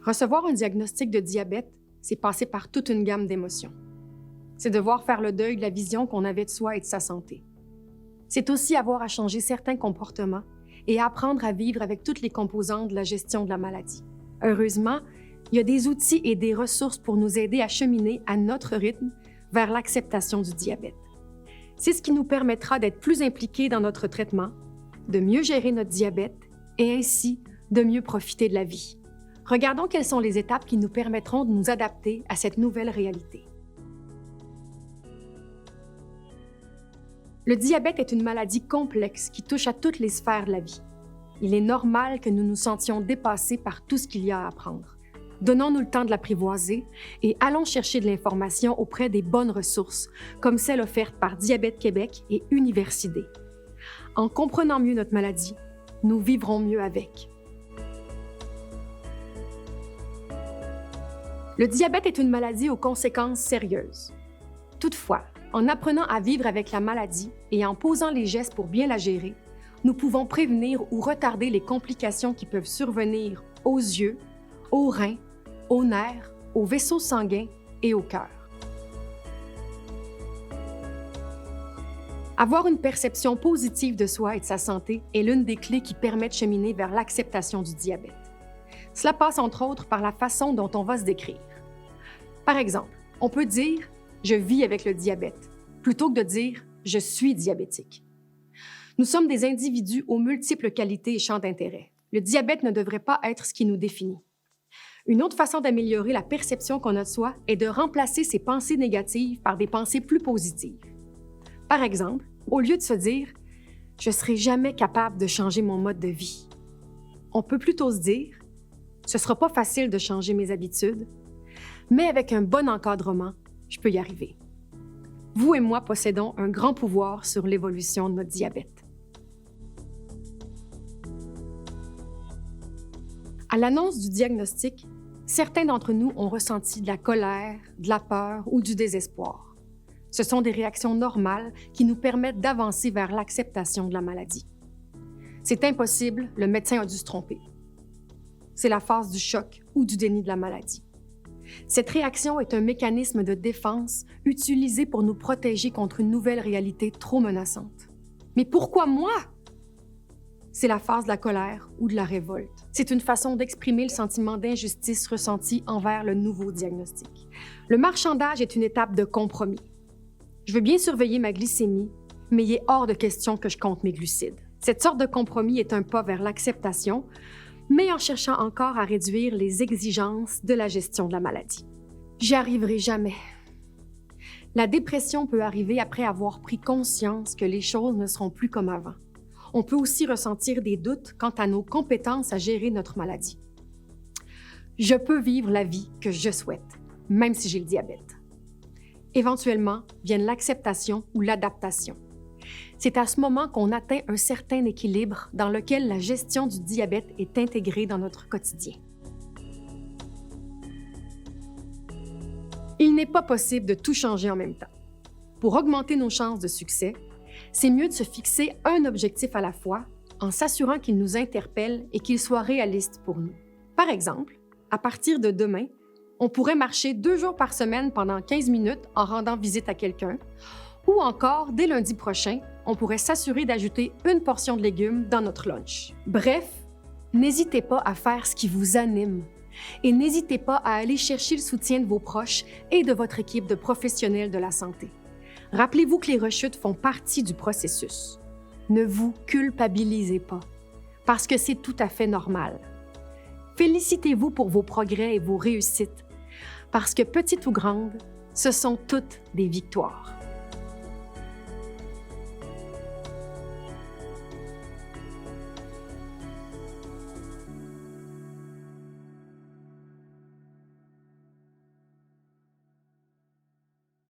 Recevoir un diagnostic de diabète, c'est passer par toute une gamme d'émotions. C'est devoir faire le deuil de la vision qu'on avait de soi et de sa santé. C'est aussi avoir à changer certains comportements et apprendre à vivre avec toutes les composantes de la gestion de la maladie. Heureusement, il y a des outils et des ressources pour nous aider à cheminer à notre rythme vers l'acceptation du diabète. C'est ce qui nous permettra d'être plus impliqués dans notre traitement, de mieux gérer notre diabète et ainsi de mieux profiter de la vie. Regardons quelles sont les étapes qui nous permettront de nous adapter à cette nouvelle réalité. Le diabète est une maladie complexe qui touche à toutes les sphères de la vie. Il est normal que nous nous sentions dépassés par tout ce qu'il y a à apprendre. Donnons-nous le temps de l'apprivoiser et allons chercher de l'information auprès des bonnes ressources, comme celles offertes par Diabète Québec et Universidé. En comprenant mieux notre maladie, nous vivrons mieux avec. Le diabète est une maladie aux conséquences sérieuses. Toutefois, en apprenant à vivre avec la maladie et en posant les gestes pour bien la gérer, nous pouvons prévenir ou retarder les complications qui peuvent survenir aux yeux, aux reins, aux nerfs, aux vaisseaux sanguins et au cœur. Avoir une perception positive de soi et de sa santé est l'une des clés qui permet de cheminer vers l'acceptation du diabète. Cela passe entre autres par la façon dont on va se décrire. Par exemple, on peut dire « je vis avec le diabète » plutôt que de dire « je suis diabétique ». Nous sommes des individus aux multiples qualités et champs d'intérêt. Le diabète ne devrait pas être ce qui nous définit. Une autre façon d'améliorer la perception qu'on a de soi est de remplacer ces pensées négatives par des pensées plus positives. Par exemple, au lieu de se dire « je ne serai jamais capable de changer mon mode de vie », on peut plutôt se dire « ce ne sera pas facile de changer mes habitudes, mais avec un bon encadrement, je peux y arriver ». Vous et moi possédons un grand pouvoir sur l'évolution de notre diabète. À l'annonce du diagnostic, certains d'entre nous ont ressenti de la colère, de la peur ou du désespoir. Ce sont des réactions normales qui nous permettent d'avancer vers l'acceptation de la maladie. C'est impossible, le médecin a dû se tromper. C'est la phase du choc ou du déni de la maladie. Cette réaction est un mécanisme de défense utilisé pour nous protéger contre une nouvelle réalité trop menaçante. Mais pourquoi moi? C'est la phase de la colère ou de la révolte. C'est une façon d'exprimer le sentiment d'injustice ressenti envers le nouveau diagnostic. Le marchandage est une étape de compromis. Je veux bien surveiller ma glycémie, mais il est hors de question que je compte mes glucides. Cette sorte de compromis est un pas vers l'acceptation, mais en cherchant encore à réduire les exigences de la gestion de la maladie. J'y arriverai jamais. La dépression peut arriver après avoir pris conscience que les choses ne seront plus comme avant. On peut aussi ressentir des doutes quant à nos compétences à gérer notre maladie. Je peux vivre la vie que je souhaite, même si j'ai le diabète. Éventuellement, viennent l'acceptation ou l'adaptation. C'est à ce moment qu'on atteint un certain équilibre dans lequel la gestion du diabète est intégrée dans notre quotidien. Il n'est pas possible de tout changer en même temps. Pour augmenter nos chances de succès, c'est mieux de se fixer un objectif à la fois en s'assurant qu'il nous interpelle et qu'il soit réaliste pour nous. Par exemple, à partir de demain, on pourrait marcher 2 jours par semaine pendant 15 minutes en rendant visite à quelqu'un, ou encore, dès lundi prochain, on pourrait s'assurer d'ajouter une portion de légumes dans notre lunch. Bref, n'hésitez pas à faire ce qui vous anime et n'hésitez pas à aller chercher le soutien de vos proches et de votre équipe de professionnels de la santé. Rappelez-vous que les rechutes font partie du processus. Ne vous culpabilisez pas, parce que c'est tout à fait normal. Félicitez-vous pour vos progrès et vos réussites, parce que petites ou grandes, ce sont toutes des victoires.